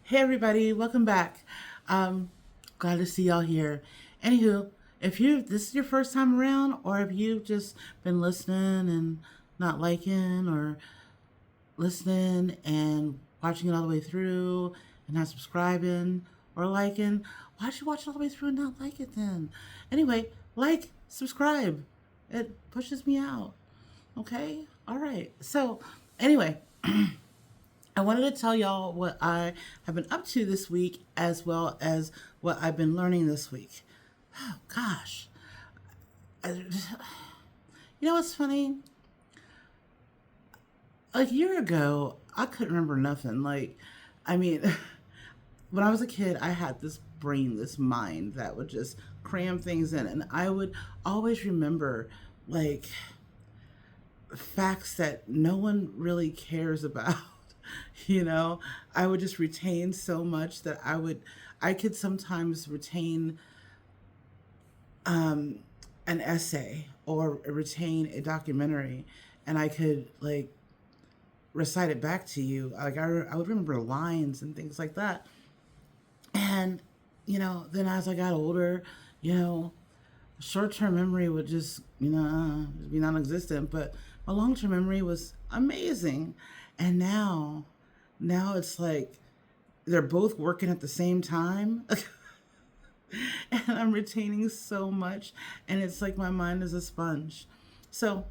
Hey everybody, welcome back. Um, Glad to see y'all here. Anywho, if you this is your first time around, or if you've just been listening and not liking, or listening and watching it all the way through and not subscribing or liking, why'd you watch it all the way through and not like it then? Anyway, like, subscribe. It pushes me out. Okay? All right. So, anyway, I wanted to tell y'all what I have been up to this week as well as what I've been learning this week. Oh, gosh. You know what's funny? A year ago, I couldn't remember nothing. I mean, when I was a kid, I had this brain, this mind that would just cram things in. And I would always remember, like, facts that no one really cares about. you know, I would just retain so much that I could sometimes retain um, an essay or retain a documentary, and I could like recite it back to you. I would remember lines and things like that. And then as I got older, you know, short-term memory would just be non-existent, but my long-term memory was amazing. And now it's like they're both working at the same time. And I'm retaining so much, and it's like my mind is a sponge. So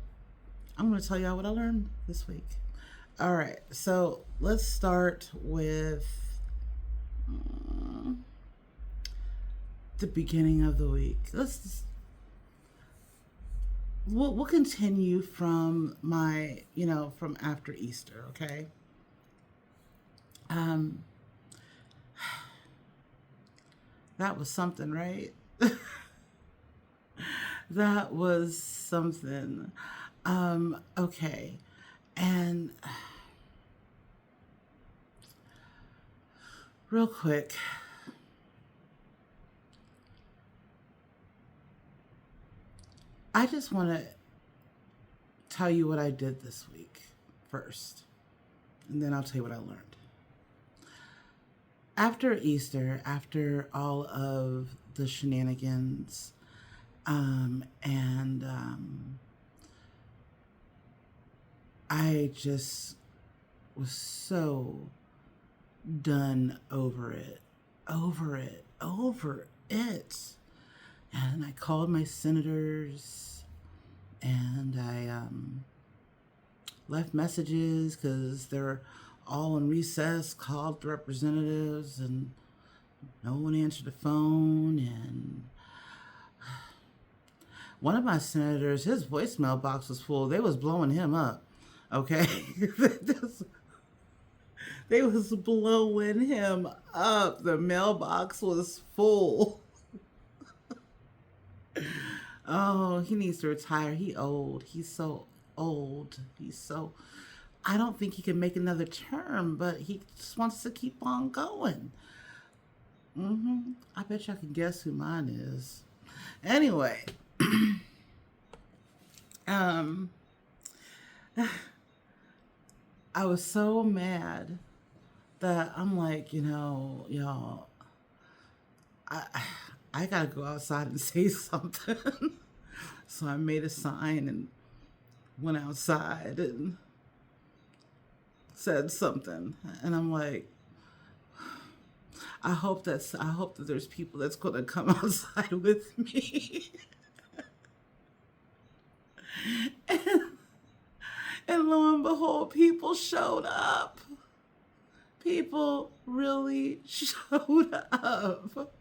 I'm going to tell y'all what I learned this week. All right, so let's start with the beginning of the week. We'll continue from from after Easter. Okay. um that was something, right? That was something. Okay. And real quick, I just want to tell you what I did this week first, and then I'll tell you what I learned. After Easter, after all of the shenanigans, and I just was so done over it. And I called my senators, and I left messages because they're all in recess, called the representatives, and no one answered the phone. And one of my senators, his voicemail box was full. They was blowing him up. Okay. They was blowing him up. The mailbox was full. Oh, he needs to retire. He old. He's so old. I don't think he can make another term, but he just wants to keep on going. I bet y'all can guess who mine is. Anyway, um, I was so mad that I'm like, y'all, I I gotta go outside and say something. So I made a sign and went outside and said something. And I'm like, I hope that there's people that's gonna come outside with me. and, and lo and behold, people showed up. People really showed up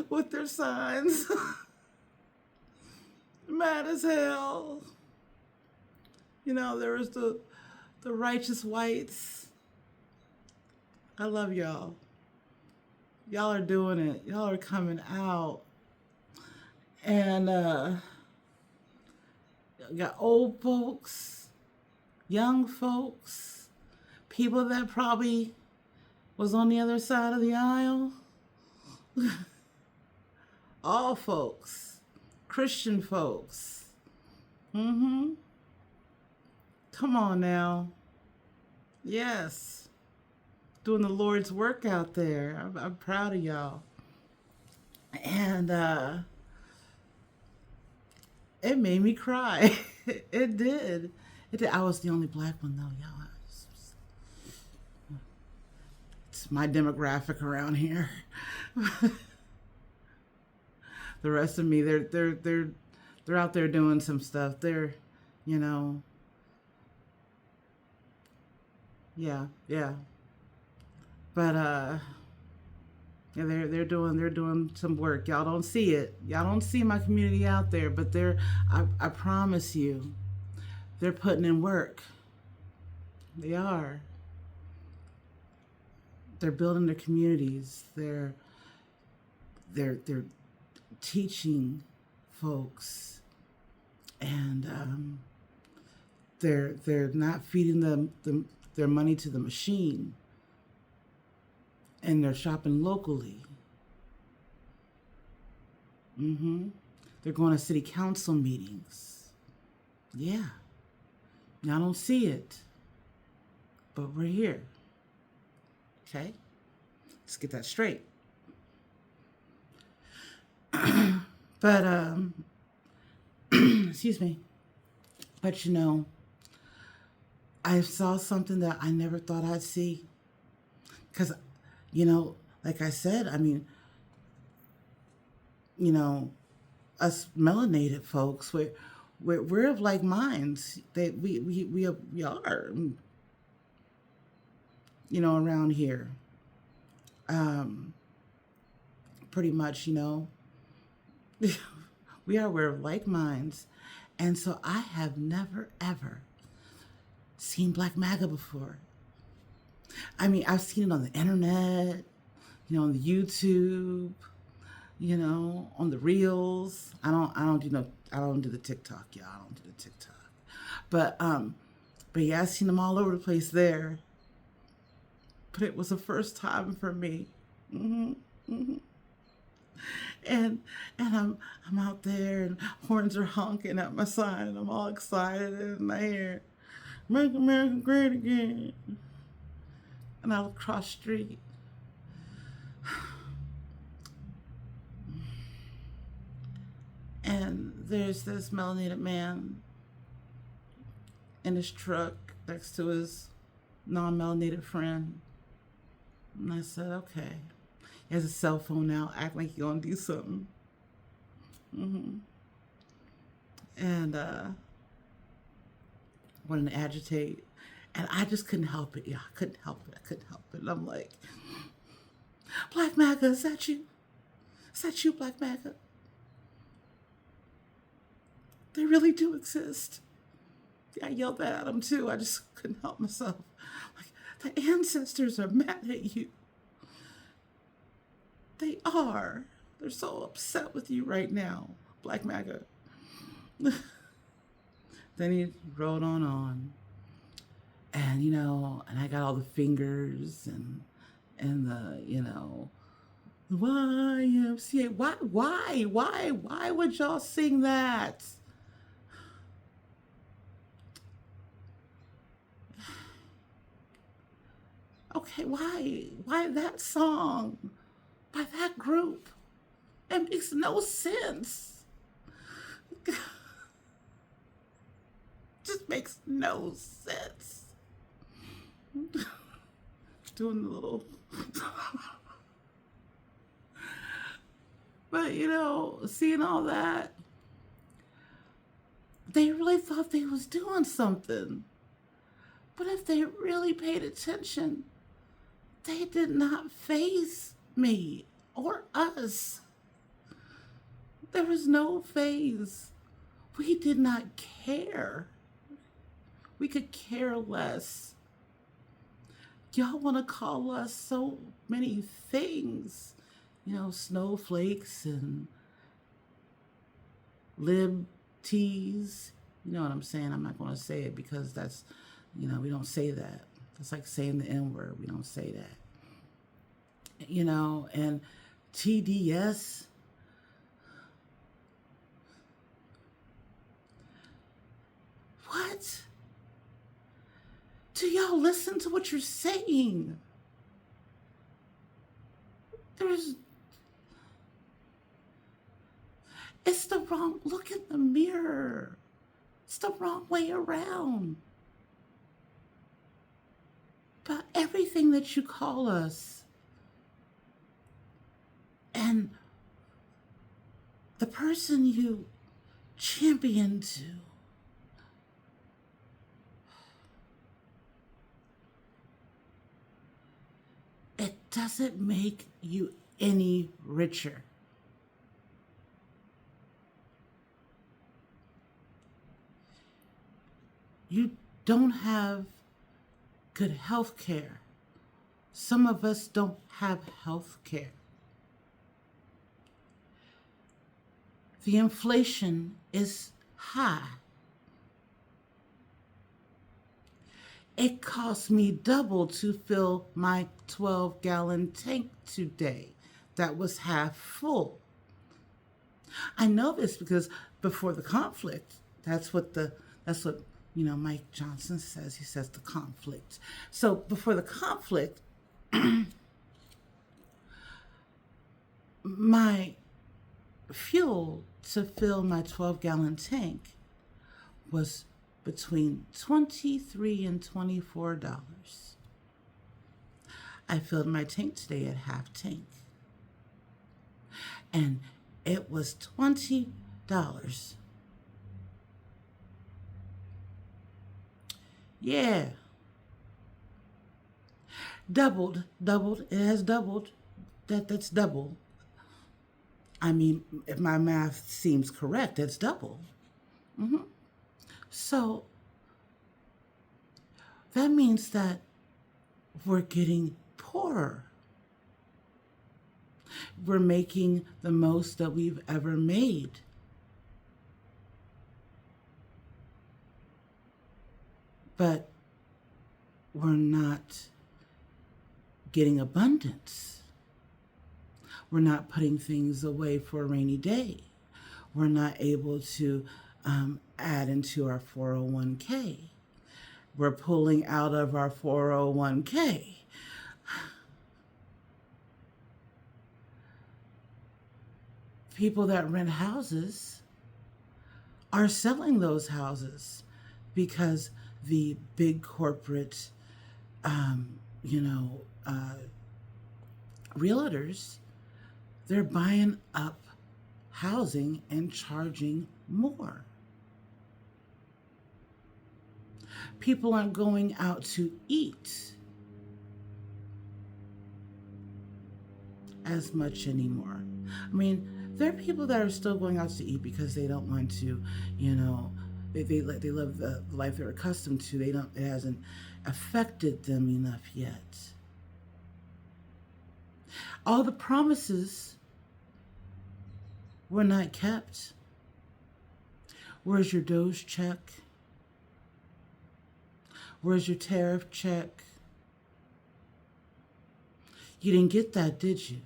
with their signs. Mad as hell. There was the righteous whites. I love y'all. Y'all are doing it. Y'all are coming out. And got old folks, young folks, people that probably was on the other side of the aisle. All folks. Christian folks. Mm-hmm. Come on now. Yes. doing the Lord's work out there. I'm proud of y'all. And it made me cry. It did. It did. I was the only black one though, y'all. It's my demographic around here. The rest of me, they're out there doing some stuff. They're, you know, yeah, yeah. But yeah, they're doing some work. Y'all don't see it. Y'all don't see my community out there, but I promise you, they're putting in work. They are. They're building their communities. They're teaching folks, and they're not feeding them their money to the machine, and they're shopping locally. They're going to city council meetings. Yeah, y'all don't see it, but we're here. Okay, let's get that straight. But excuse me. But I saw something that I never thought I'd see. Because, like I said, I mean, you know, us melanated folks, we're of like minds. We are, around here. Um, Pretty much, we are aware of like minds. And so I have never, ever seen Black MAGA before. I mean, I've seen it on the internet, on the YouTube, on the reels. I don't do the TikTok, y'all. I don't do the TikTok. But yeah, I've seen them all over the place there. But it was the first time for me. hmm hmm and I'm out there and horns are honking at my side and I'm all excited and I hear "Make America Great Again," and I look across the street and there's this melanated man in his truck next to his non-melanated friend, and I said, okay. He has a cell phone now, act like he gonna do something. hmm And wanted to agitate. And I just couldn't help it. Yeah, I couldn't help it. I couldn't help it. And I'm like, Black MAGA, is that you? Is that you, Black MAGA? They really do exist. Yeah, I yelled that at him too. I just couldn't help myself. Like, the ancestors are mad at you. They are. They're so upset with you right now, Black MAGA. Then he rode on. And, and I got all the fingers and the, the YMCA. Why would y'all sing that? Okay, why that song by that group? It makes no sense. Just makes no sense. Doing the little but seeing all that, they really thought they was doing something. But if they really paid attention, they did not faze me or us. There was no phase. We did not care. We could care less. Y'all want to call us so many things, snowflakes and lib teas. You know what I'm saying? I'm not going to say it because that's, we don't say that. It's like saying the N word. We don't say that. And TDS. What? Do y'all listen to what you're saying? There's, it's the wrong, look in the mirror. It's the wrong way around. But everything that you call us and the person you champion to, it doesn't make you any richer. You don't have good health care. Some of us don't have health care. The inflation is high. It cost me double to fill my 12-gallon tank today that was half full. I know this because before the conflict, that's what Mike Johnson says. He says the conflict. So before the conflict, my fuel to fill my 12-gallon tank was between $23 and $24. I filled my tank today at half tank, and it was $20. Yeah. Doubled. It has doubled. That's double. I mean, if my math seems correct, that's double. So that means that we're getting poorer. We're making the most that we've ever made. But we're not getting abundance. We're not putting things away for a rainy day. We're not able to add into our 401k. We're pulling out of our 401k. People that rent houses are selling those houses because the big corporate, realtors, they're buying up housing and charging more. People aren't going out to eat as much anymore. I mean, there are people that are still going out to eat because they don't want to, they love the life they're accustomed to. It hasn't affected them enough yet. All the promises were not kept. Where's your Doge check? Where's your tariff check? You didn't get that, did you?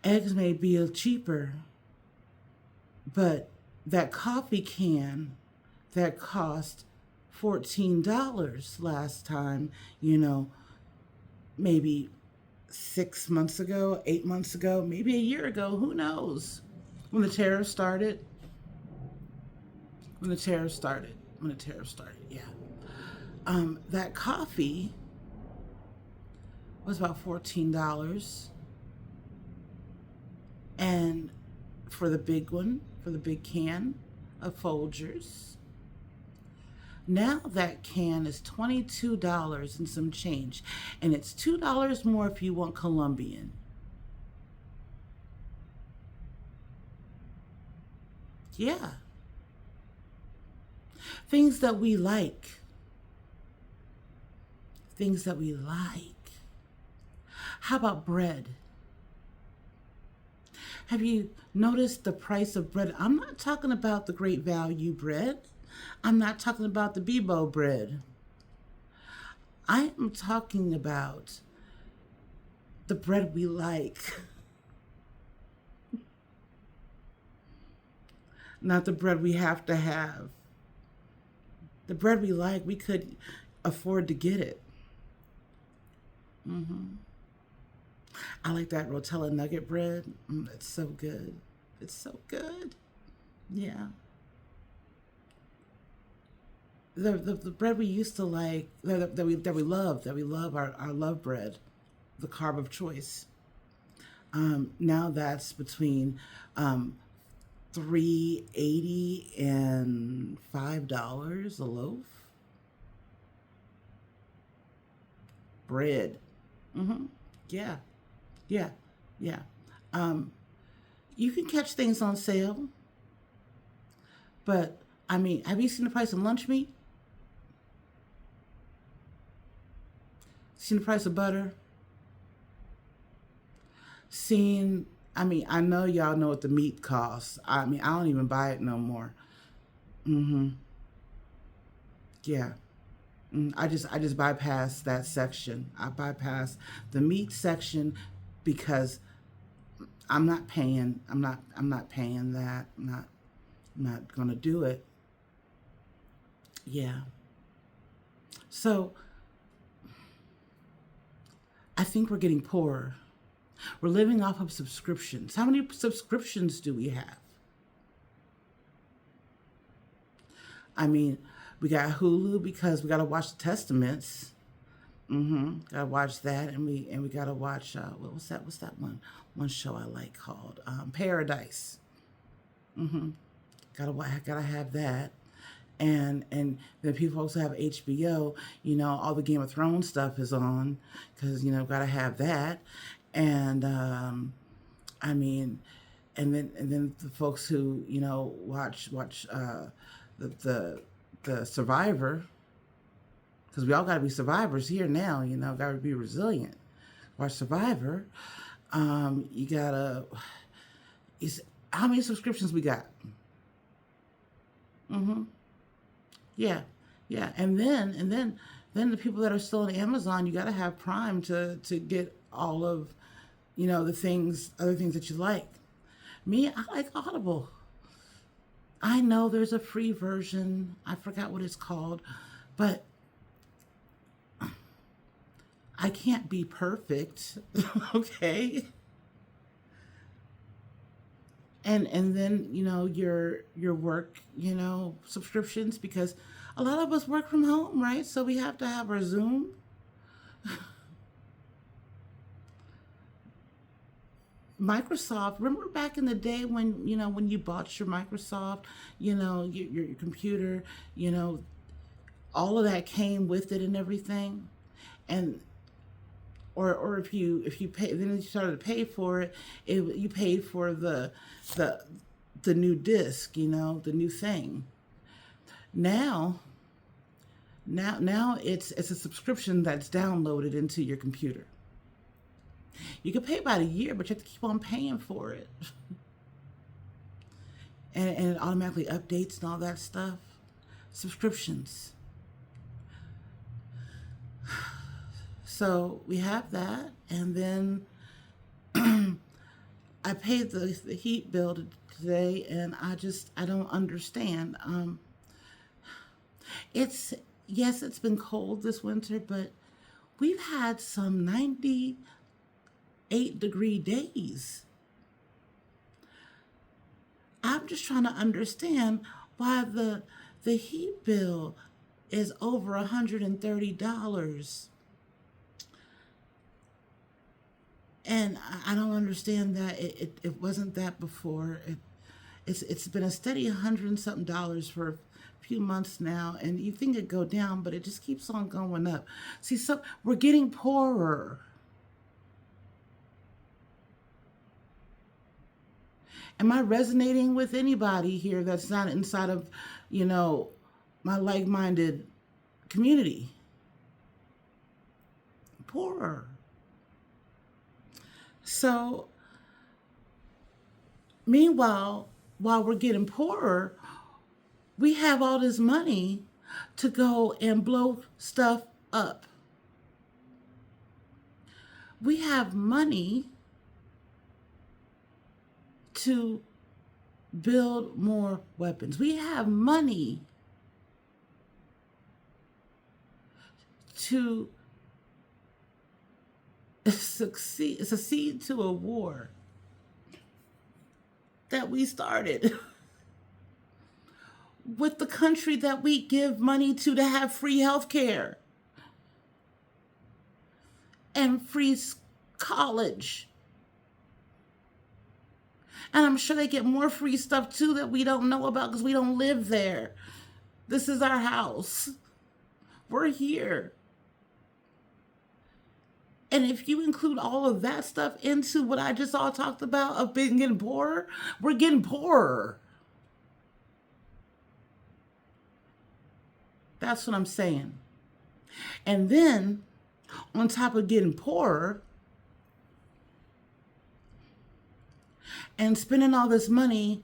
Eggs may be cheaper, but that coffee can that cost $14 last time, maybe 6 months ago, 8 months ago, maybe a year ago, who knows? When the tariff started, yeah. That coffee was about $14. And for the big one, for the big can of Folgers, now that can is $22 and some change. And it's $2 more if you want Colombian. Yeah. Things that we like. How about bread? Have you noticed the price of bread? I'm not talking about the Great Value bread. I'm not talking about the Bebo bread. I am talking about the bread we like. Not the bread we have to have. The bread we like, we could afford to get it. I like that Rotella nugget bread. It's so good. It's so good. Yeah. The bread we used to like, that we love, our love bread, the carb of choice. Now that's between 3.80 and $5 a loaf. Bread. Yeah, yeah, yeah. Um, you can catch things on sale, but I mean, have you seen the price of lunch meat? Seen the price of butter? Seen, I mean, I know y'all know what the meat costs. I mean, I don't even buy it no more. Mm-hmm. Yeah. I just bypass that section. I bypass the meat section because I'm not paying that. I'm not gonna do it. Yeah. So I think we're getting poorer. We're living off of subscriptions. How many subscriptions do we have? I mean, we got Hulu because we got to watch the Testaments. Gotta watch that, and we gotta watch what's that one show I like called Paradise. Gotta have that, and then people also have HBO. All the Game of Thrones stuff is on because gotta have that, and I mean, and then the folks who watch the the the Survivor, because we all got to be survivors here now. Got to be resilient. Watch Survivor. You gotta. Is How many subscriptions we got? Yeah, yeah, and then the people that are still on Amazon, you got to have Prime to get all of the other things that you like. Me, I like Audible. I know there's a free version. I forgot what it's called, but I can't be perfect. Okay. And then your work subscriptions, because a lot of us work from home, right? So we have to have our Zoom. Microsoft, remember back in the day when when you bought your Microsoft, your computer, you know all of that came with it and everything. And or if you pay, then you started to pay for it, you paid for the the new disc, the new thing. Now, now it's a subscription that's downloaded into your computer. You can pay by the year, but you have to keep on paying for it. And it automatically updates and all that stuff. Subscriptions. So we have that, and then I paid the heat bill today, and I don't understand. It's Yes, it's been cold this winter, but we've had some 98-degree days. I'm just trying to understand why the heat bill is over $130. And I don't understand that it wasn't that before. It's been a steady hundred and something dollars for a few months now, and you think it'd go down, but it just keeps on going up. See, so we're getting poorer. Am I resonating with anybody here that's not inside of, you know, my like-minded community? Poorer. So, meanwhile, while we're getting poorer, we have all this money to go and blow stuff up. We have money to build more weapons. We have money to succeed to a war that we started with the country that we give money to have free health care and free college. And I'm sure they get more free stuff too that we don't know about because we don't live there. This is our house. We're here. And if you include all of that stuff into what I just all talked about of being getting poorer, we're getting poorer. That's what I'm saying. And then, on top of getting poorer and spending all this money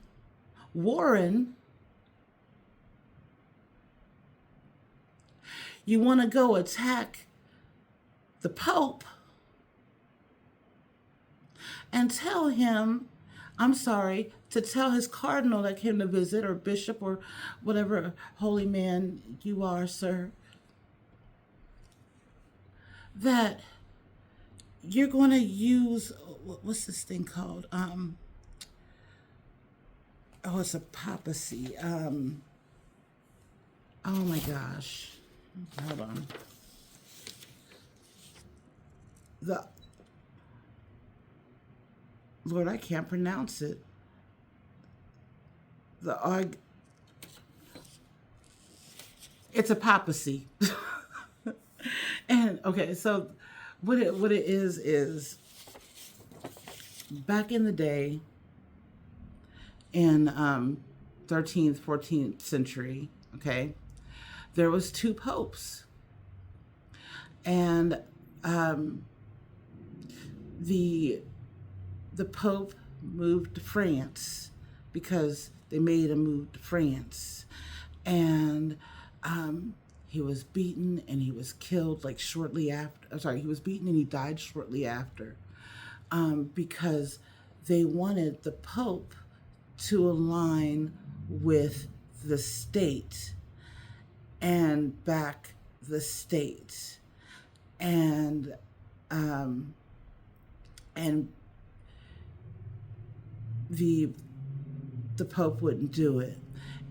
warring, you want to go attack the Pope and tell him, to tell his cardinal that came to visit, or bishop, or whatever holy man you are, sir, that you're going to use, what's this thing called? It's a papacy. Oh my gosh. Hold on. Lord, I can't pronounce it. It's a papacy. And okay, so what it is back in the day in 13th, 14th century, okay, there was 2 popes. And the Pope moved to France because they made him move to France. And he was beaten and he was killed like shortly after. He was beaten and he died shortly after because they wanted the Pope to align with the state and back the state. And the Pope wouldn't do it.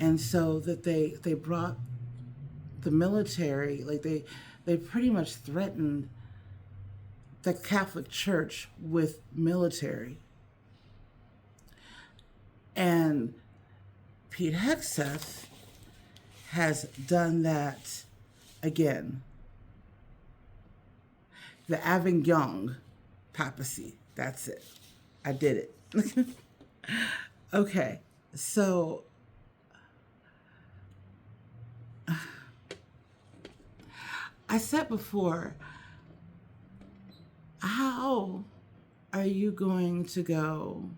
And so that they brought the military, like they pretty much threatened the Catholic Church with military. And Pete Hegseth has done that again. The Avignon papacy. That's it. I did it. Okay, so I said before, how are you going to go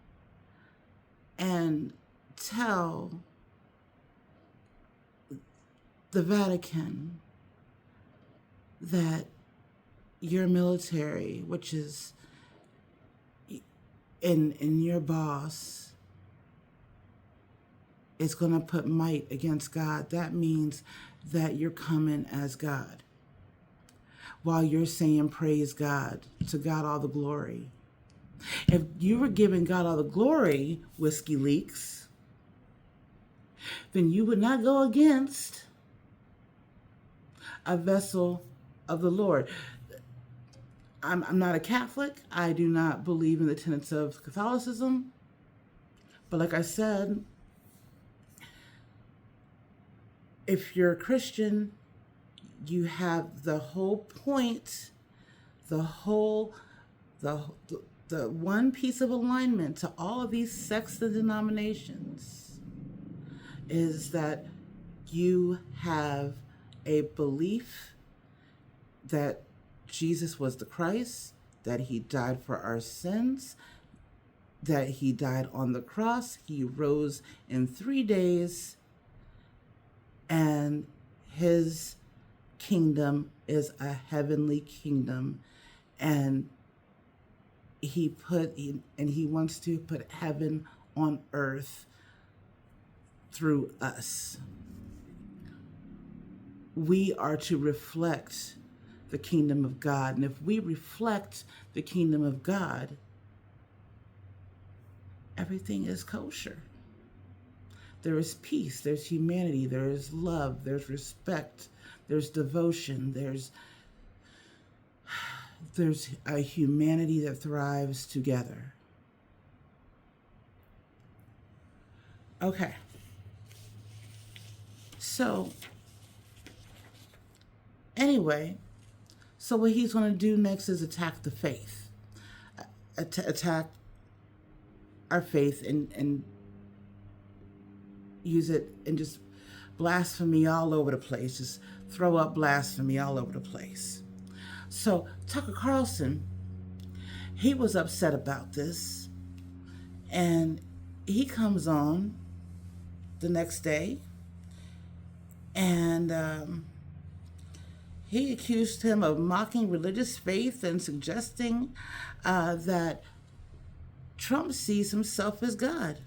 and tell the Vatican that your military, which is in your boss, is going to put might against God? That means that you're coming as God while you're saying praise God, to God all the glory. If you were giving God all the glory, Whiskey Leaks, then you would not go against a vessel of the Lord. I'm not a Catholic. I do not believe in the tenets of Catholicism. But like I said, if you're a Christian, you have the whole point, the one piece of alignment to all of these sects and denominations is that you have a belief that Jesus was the Christ, that he died for our sins, that he died on the cross, he rose in 3 days, and his kingdom is a heavenly kingdom, and he wants to put heaven on earth through us. We are to reflect the kingdom of God. And if we reflect the kingdom of God, everything is kosher. There is peace, there's humanity, there is love, there's respect, there's devotion, there's a humanity that thrives together. Okay. So, anyway, so what he's going to do next is attack the faith, attack our faith, and use it and just blasphemy all over the place, just throw up blasphemy all over the place. So Tucker Carlson, he was upset about this, and he comes on the next day, and he accused him of mocking religious faith and suggesting that Trump sees himself as God,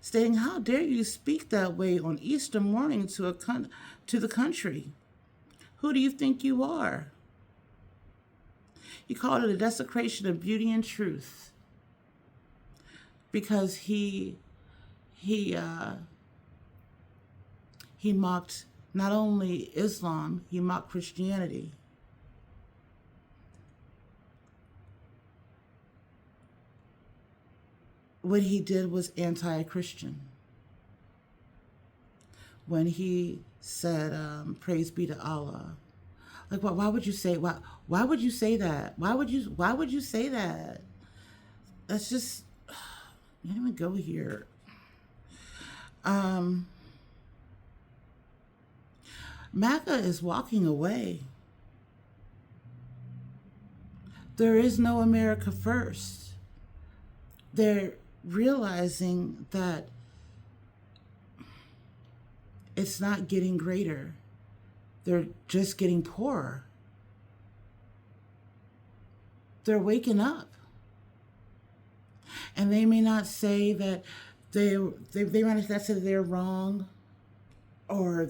stating, "How dare you speak that way on Easter morning to the country? Who do you think you are?" He called it a desecration of beauty and truth because he mocked not only Islam, he mocked Christianity. What he did was anti-Christian. When he said, "Praise be to Allah," like, why would you say why would you say that? Why would you say that? That's just, you don't even go here. MAGA is walking away. There is no America first. They're realizing that it's not getting greater. They're just getting poorer. They're waking up. And they may not say that they might not say that they're wrong, or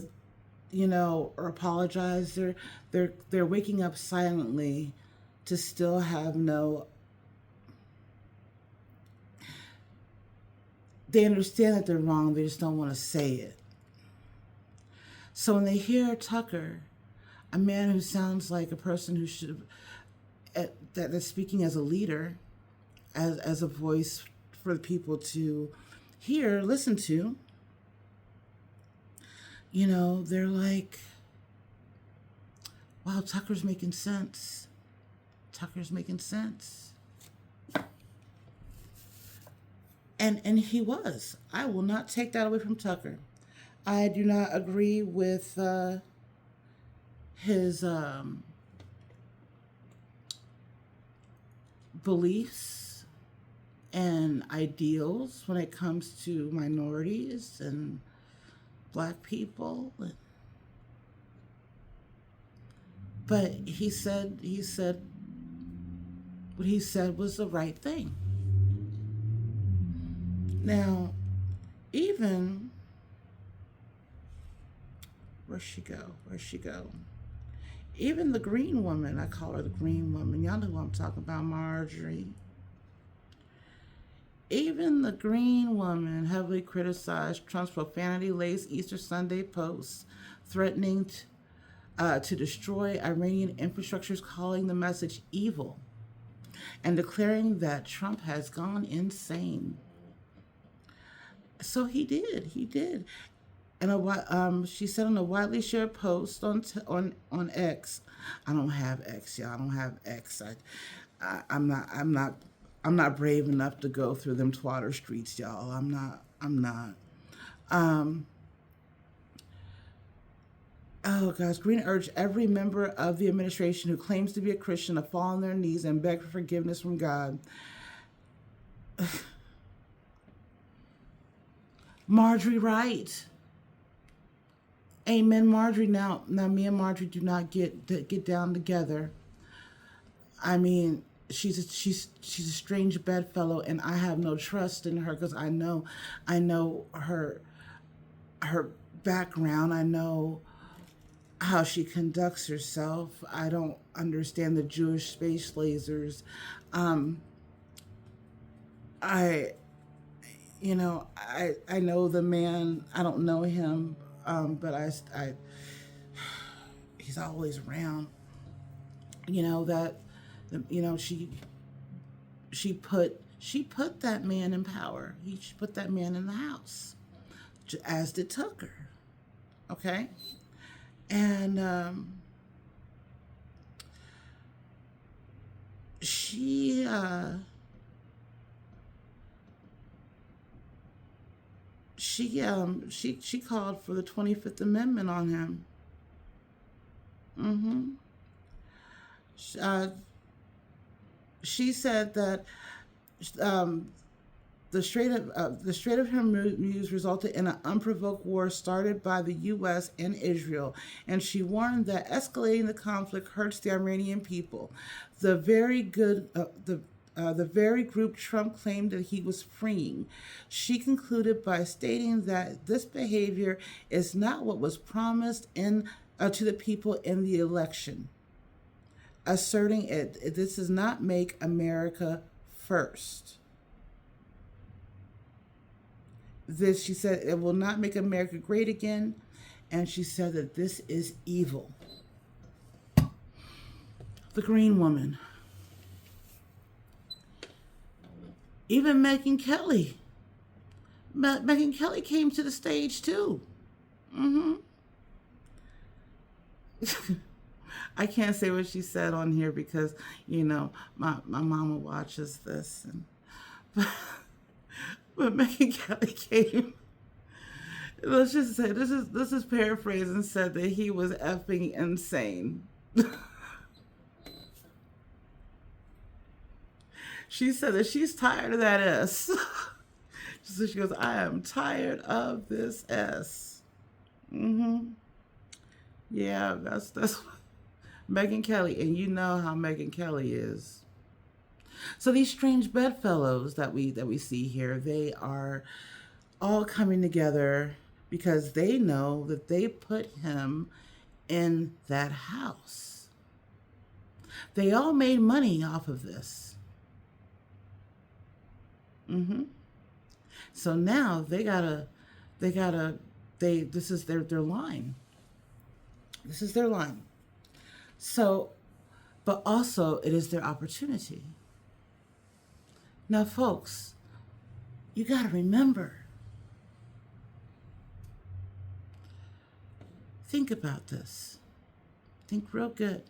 or apologize. They're waking up silently to still have no. They understand that they're wrong, they just don't want to say it. So when they hear Tucker, a man who sounds like a person who should have, that's speaking as a leader, as a voice for the people to hear, listen to, they're like, wow, Tucker's making sense. Tucker's making sense. And he was. I will not take that away from Tucker. I do not agree with his beliefs and ideals when it comes to minorities and Black people. But he said what he said was the right thing. Now, even, where'd she go? Even the green woman, I call her the green woman. Y'all know who I'm talking about, Marjorie. Even the green woman heavily criticized Trump's profanity-laced Easter Sunday posts, threatening to destroy Iranian infrastructures, calling the message evil, and declaring that Trump has gone insane. So he did. And she said on a widely shared post on X, I don't have X, y'all. I don't have X. I'm not brave enough to go through them twatter streets, y'all. I'm not. Oh gosh, Green urged every member of the administration who claims to be a Christian to fall on their knees and beg for forgiveness from God. Marjorie Wright. Amen, Marjorie. Now me and Marjorie do not get down together. I mean, she's a strange bedfellow, and I have no trust in her because I know her background. I know how she conducts herself. I don't understand the Jewish space lasers. Um, I, I know the man. I don't know him, but he's always around. That, she put that man in power. She put that man in the house, as did Tucker. Okay, and she she called for the 25th Amendment on him. Mm-hmm. Uh, she said that um, the Strait of Hormuz resulted in an unprovoked war started by the U.S. and Israel, and she warned that escalating the conflict hurts the Iranian people. The very good, the very group Trump claimed that he was freeing. She concluded by stating that this behavior is not what was promised to the people in the election, asserting this does not make America first. This, she said, it will not make America great again, and she said that this is evil. The green woman. Even Megyn Kelly. Megyn Kelly came to the stage too. Mm-hmm. I can't say what she said on here because, my mama watches this. But Megyn Kelly came. Let's just say this is paraphrasing, said that he was effing insane. She said that she's tired of that S. So she goes, I am tired of this S. Mm-hmm. Yeah, that's Megyn Kelly, and you know how Megyn Kelly is. So these strange bedfellows that we see here, they are all coming together because they know that they put him in that house. They all made money off of this. Mm-hmm. So now this is their line. This is their line. So, but also it is their opportunity. Now, folks, you got to remember, think about this. Think real good.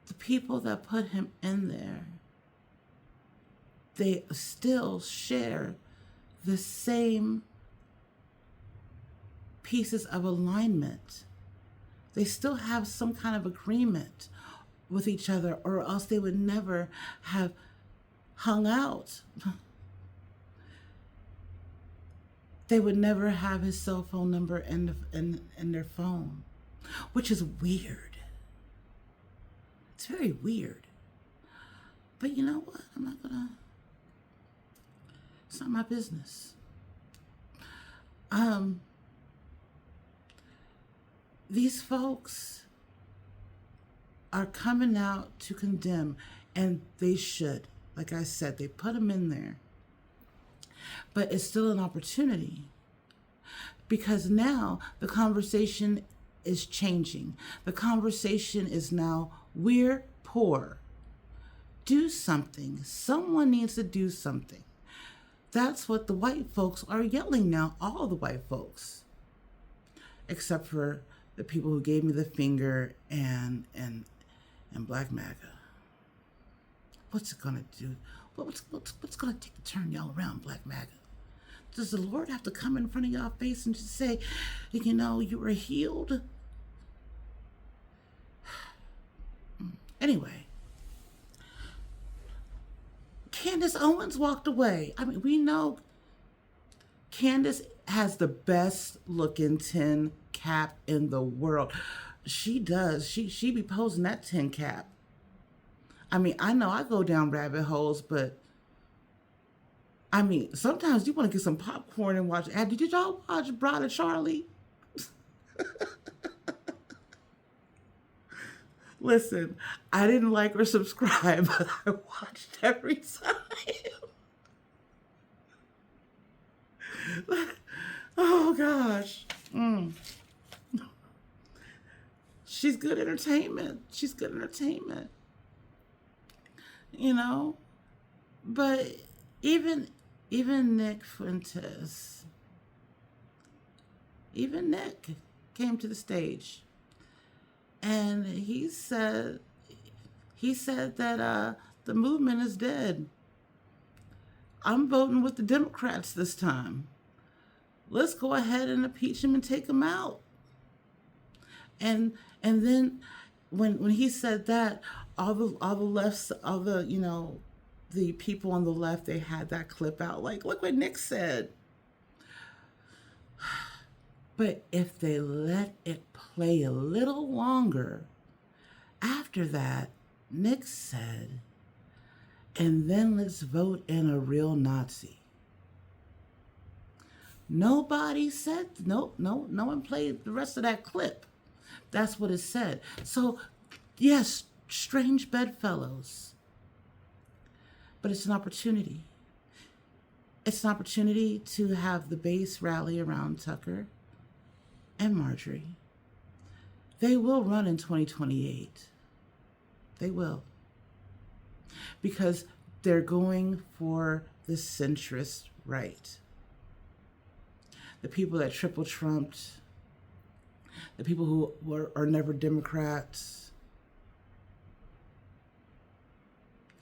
The people that put him in there, they still share the same pieces of alignment. They still have some kind of agreement with each other, or else they would never have hung out. They would never have his cell phone number in their phone, which is weird. It's very weird. But you know what? It's not my business. These folks are coming out to condemn, and they should. Like I said, they put them in there. But it's still an opportunity, because now the conversation is changing. The conversation is now, we're poor. Do something. Someone needs to do something. That's what the white folks are yelling now, all the white folks, except for the people who gave me the finger and Black MAGA. What's it gonna do? What's gonna take the turn y'all around, Black MAGA? Does the Lord have to come in front of y'all face and just say, you were healed? Anyway, Candace Owens walked away. I mean, we know Candace has the best looking tin cap in the world. She does. She be posing that tin cap. I mean, I know I go down rabbit holes, but I mean, sometimes you want to get some popcorn and watch. Did y'all watch Bride of Charlie? Listen, I didn't like or subscribe, but I watched every time. Oh gosh. She's good entertainment. She's good entertainment. You know? But even even Nick Fuentes, even Nick came to the stage and he said that the movement is dead. I'm voting with the Democrats this time. Let's go ahead and impeach him and take him out. And and then when he said that, all the lefts, all the the people on the left, they had that clip out. Like, look what Nick said. But if they let it play a little longer, after that, Nick said, and then let's vote in a real Nazi. Nobody said, nope, no one played the rest of that clip. That's what it said. So, yes, strange bedfellows, but it's an opportunity. It's an opportunity to have the base rally around Tucker and Marjorie. They will run in 2028. They will. Because they're going for the centrist right. The people that triple trumped, the people who are never Democrats.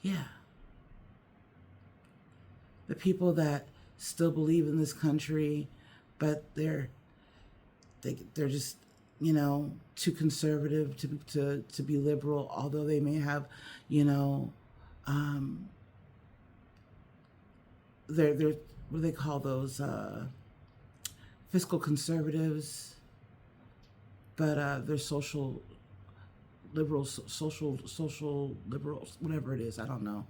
Yeah. The people that still believe in this country, but they're just, too conservative to be liberal, although they may have, they're what do they call those, fiscal conservatives, but they're social liberals, social liberals, whatever it is. I don't know.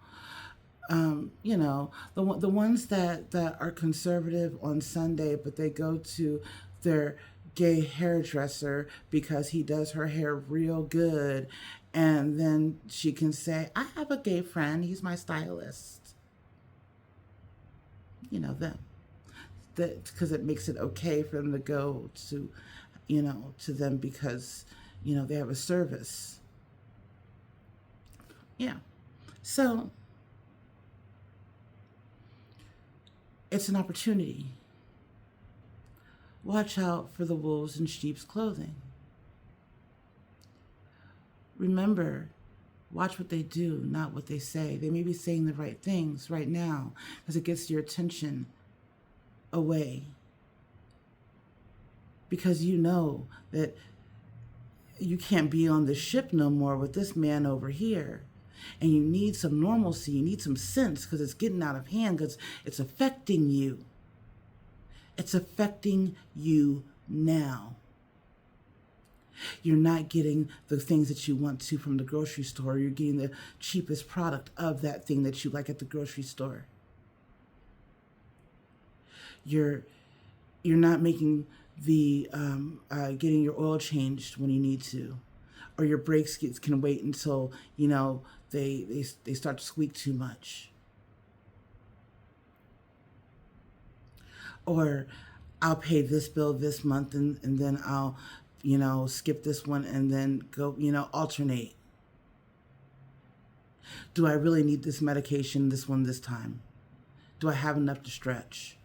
The ones that are conservative on Sunday, but they go to their gay hairdresser because he does her hair real good, and then she can say, "I have a gay friend. He's my stylist." Them. That because it makes it okay for them to go to, to them because, they have a service. Yeah. So it's an opportunity. Watch out for the wolves in sheep's clothing. Remember, watch what they do, not what they say. They may be saying the right things right now because it gets your attention away. Because you know that you can't be on the ship no more with this man over here. And you need some normalcy, you need some sense because it's getting out of hand, because it's affecting you. It's affecting you now. You're not getting the things that you want to from the grocery store. You're getting the cheapest product of that thing that you like at the grocery store. You're not making the getting your oil changed when you need to, or your brakes can wait until they start to squeak too much. Or I'll pay this bill this month and then I'll skip this one and then go alternate. Do I really need this medication, this time? Do I have enough to stretch?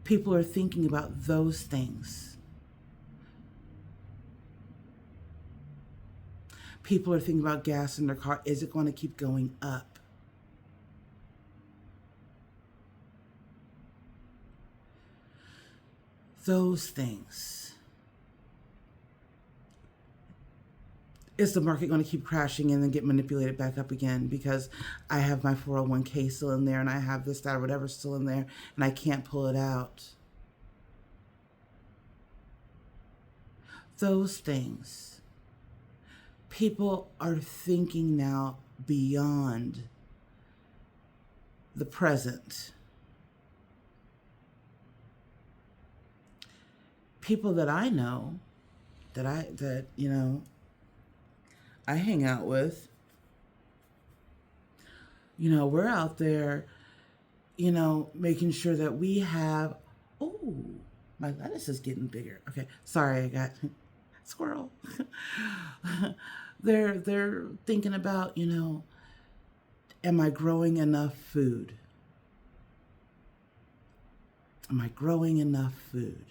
People are thinking about those things. People are thinking about gas in their car. Is it going to keep going up? Those things. Is the market going to keep crashing and then get manipulated back up again because I have my 401k still in there and I have this, that, or whatever still in there and I can't pull it out? Those things. People are thinking now beyond the present. people that I know, that I hang out with, we're out there, making sure that we have. Oh, my lettuce is getting bigger. Okay, sorry, I got squirrel. They're thinking about, am I growing enough food? Am I growing enough food?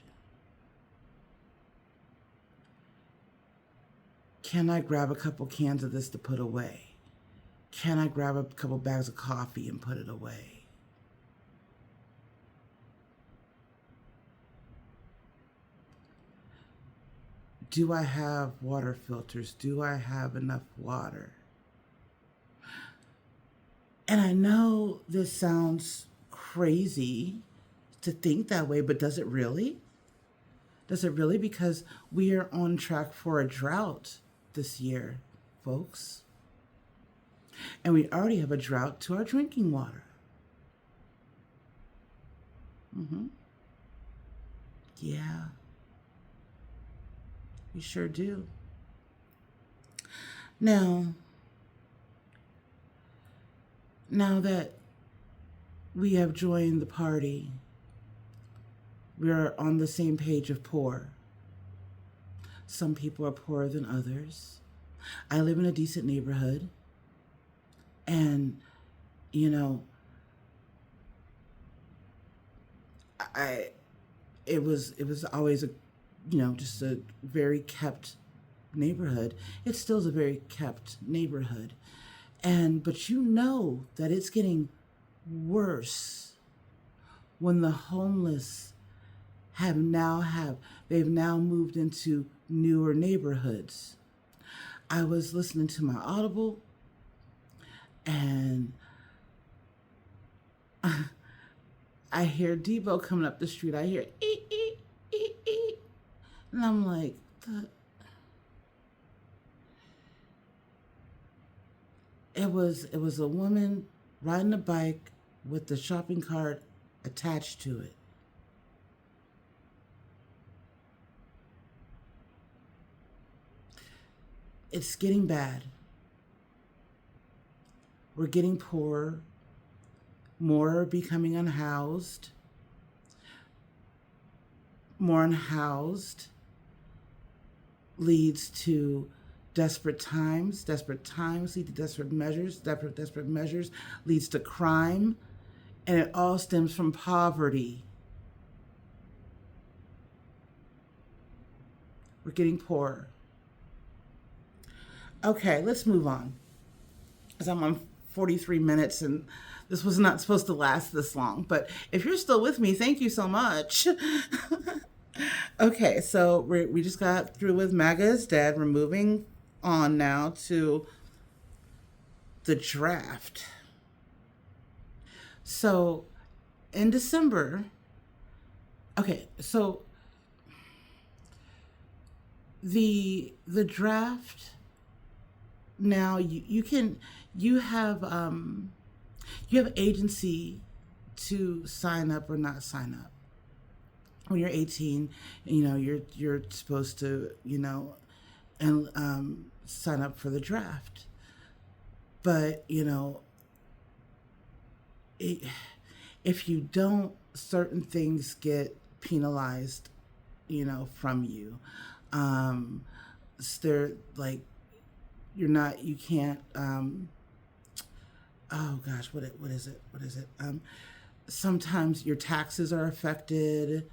Can I grab a couple cans of this to put away? Can I grab a couple bags of coffee and put it away? Do I have water filters? Do I have enough water? And I know this sounds crazy to think that way, but does it really? Does it really? Because we are on track for a drought this year, folks. And we already have a drought to our drinking water. Yeah, we sure do. Now, now that we have joined the party, we are on the same page of poor. Some people are poorer than others. I live in a decent neighborhood, and you know, I it was always a just a very kept neighborhood. It still is a very kept neighborhood, but that it's getting worse when the homeless they've now moved into newer neighborhoods. I was listening to my Audible, and I hear Debo coming up the street. I hear ee, ee, ee, ee. And I'm like, it was a woman riding a bike with the shopping cart attached to it. It's getting bad. We're getting poorer. More are becoming unhoused. More unhoused leads to desperate times. Desperate times lead to desperate measures. Desperate measures leads to crime. And it all stems from poverty. We're getting poorer. Okay, let's move on. Because I'm on 43 minutes and this was not supposed to last this long. But if you're still with me, thank you so much. Okay, so we just got through with MAGA is dead. We're moving on now to the draft. So in December, okay, so the draft now you have agency to sign up or not sign up. When you're 18, you're supposed to and sign up for the draft. But if you don't, certain things get penalized, from you. They're like you can't. Oh gosh, what is it? Sometimes your taxes are affected,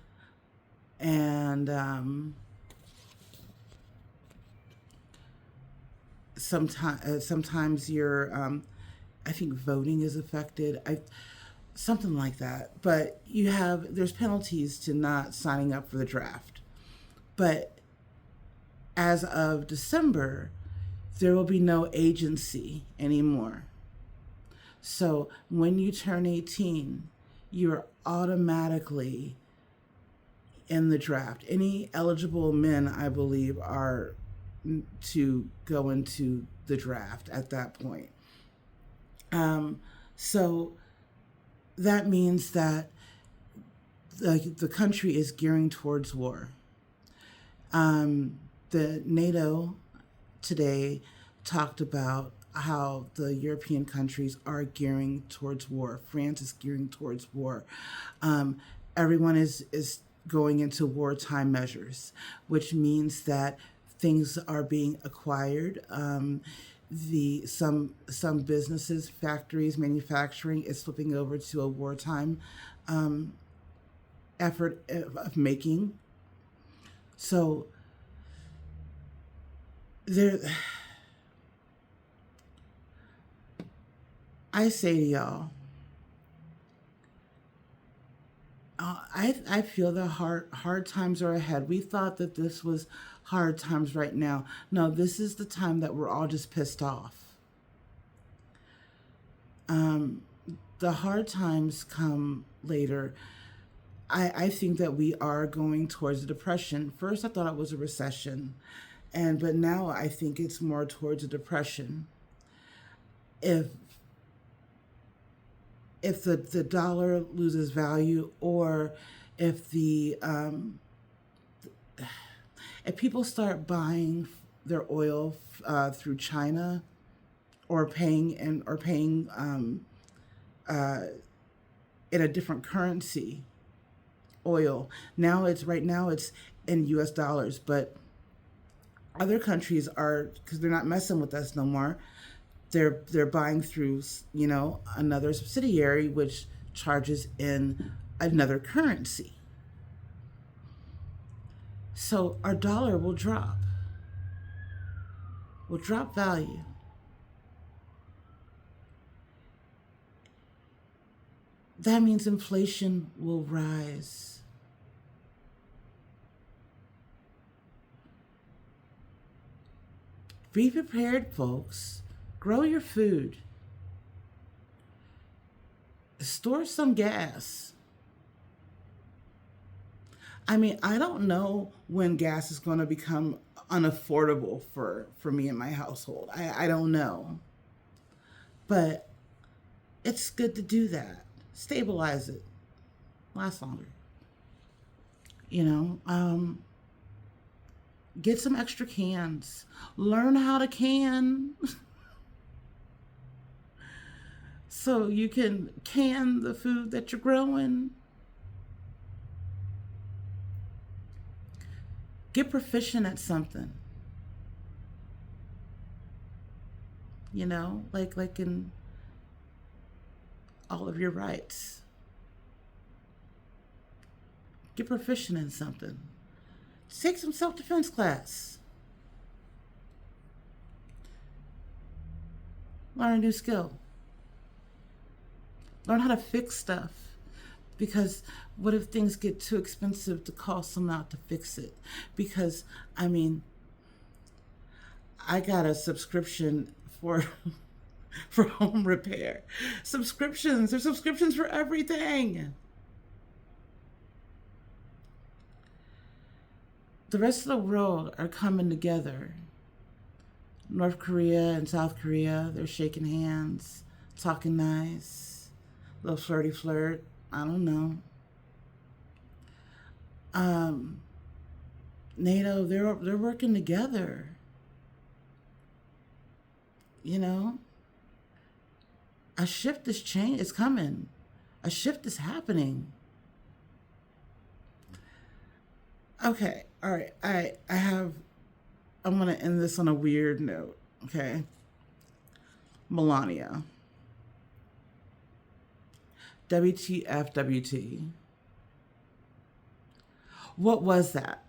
and sometimes your I think voting is affected. Something like that. But there's penalties to not signing up for the draft. But as of December, there will be no agency anymore. So when you turn 18, you're automatically in the draft. Any eligible men, I believe, are to go into the draft at that point. So that means that the country is gearing towards war. The NATO today talked about how the European countries are gearing towards war. France is gearing towards war. Um, Everyone is going into wartime measures, which means that things are being acquired. The some businesses, factories, manufacturing is flipping over to a wartime um, effort of making. So there, I say to y'all, I feel the hard times are ahead. We thought that this was hard times right now. No, this is the time that we're all just pissed off. Um, the hard times come later. I think that we are going towards a depression. First, I thought it was a recession, but now I think it's more towards a depression. If the dollar loses value, or if the if people start buying their oil through China, or paying in a different currency, oil. Now it's right now it's in U.S. dollars, but other countries are, because they're not messing with us no more. They're buying through another subsidiary which charges in another currency. So our dollar will drop value. That means inflation will rise. Be prepared, folks. Grow your food. Store some gas. I mean, I don't know when gas is going to become unaffordable for me and my household. I don't know. But it's good to do that. Stabilize it. Last longer. You know, get some extra cans. Learn how to can so you can can the food that you're growing. Get proficient at something. Like in all of your rights. Get proficient in something. Take some self-defense class. Learn a new skill. Learn how to fix stuff. Because what if things get too expensive to call someone out to fix it? Because, I mean, I got a subscription for for home repair. Subscriptions. There's subscriptions for everything. The rest of the world are coming together. North Korea and South Korea, they're shaking hands, talking nice, a little flirty flirt. I don't know. NATO, they're working together. You know, a shift is change is coming. A shift is happening. Okay, all right. I'm gonna end this on a weird note. Okay, Melania. WTF WT. What was that?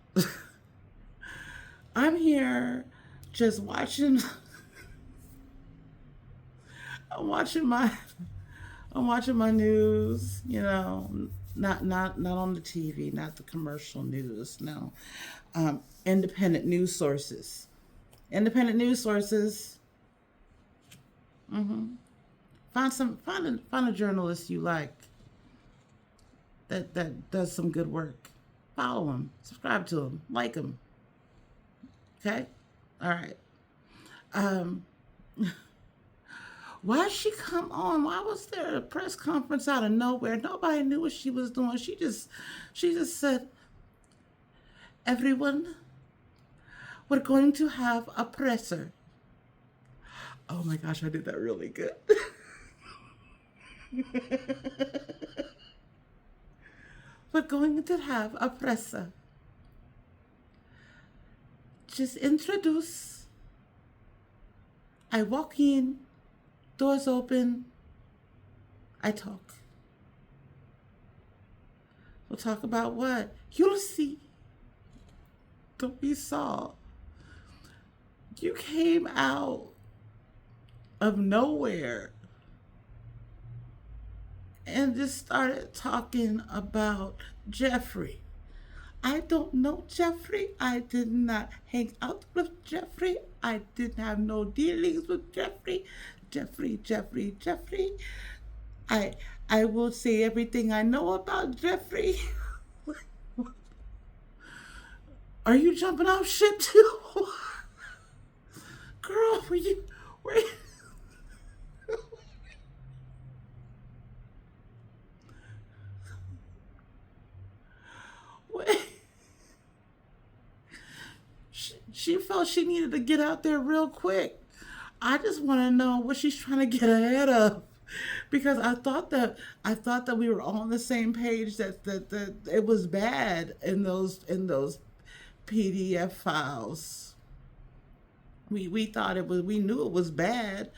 I'm here just watching. I'm watching my I'm watching my news, not on the TV, not the commercial news, no. Independent news sources. Independent news sources. Mm-hmm. Find a journalist you like that does some good work. Follow him, subscribe to him, like him. Okay? All right. Um Why she come on? Why was there a press conference out of nowhere? Nobody knew what she was doing. She just said, everyone, We're going to have a presser. Oh my gosh, I did that really good. We're going to have a presser. Just introduce. I walk in, doors open, I talk. We'll talk about what? You'll see. Don't be saw. You came out of nowhere and just started talking about Jeffrey. I don't know Jeffrey. I did not hang out with Jeffrey. I didn't have no dealings with Jeffrey. Jeffrey. I I will say everything I know about Jeffrey. Are you jumping off ship too? Girl, were you wait. She felt she needed to get out there real quick. I just want to know what she's trying to get ahead of, because I thought that we were all on the same page, that it was bad in those PDF files. We thought it was, we knew it was bad.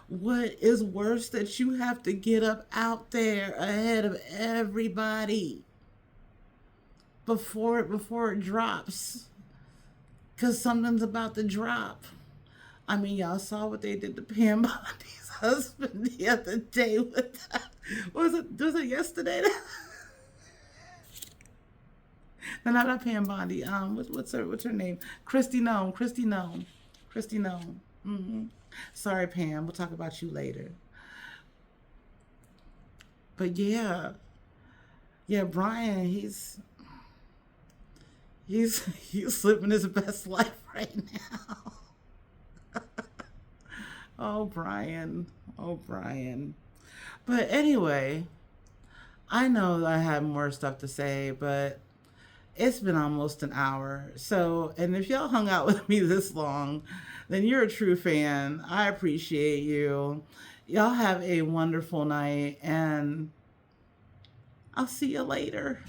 What is worse that you have to get up out there ahead of everybody before it drops, because something's about to drop. I mean, y'all saw what they did to Pam Bondi's husband the other day with that. Was it yesterday? No, not Pam Bondi. What's her name? Christy Nome. Christy Nome. Christy Nome. Sorry, Pam. We'll talk about you later. But yeah, Brian. He's living his best life right now. Oh, Brian. Oh, Brian. But anyway, I know that I have more stuff to say, but it's been almost an hour. So, and if y'all hung out with me this long, then you're a true fan. I appreciate you. Y'all have a wonderful night, and I'll see you later.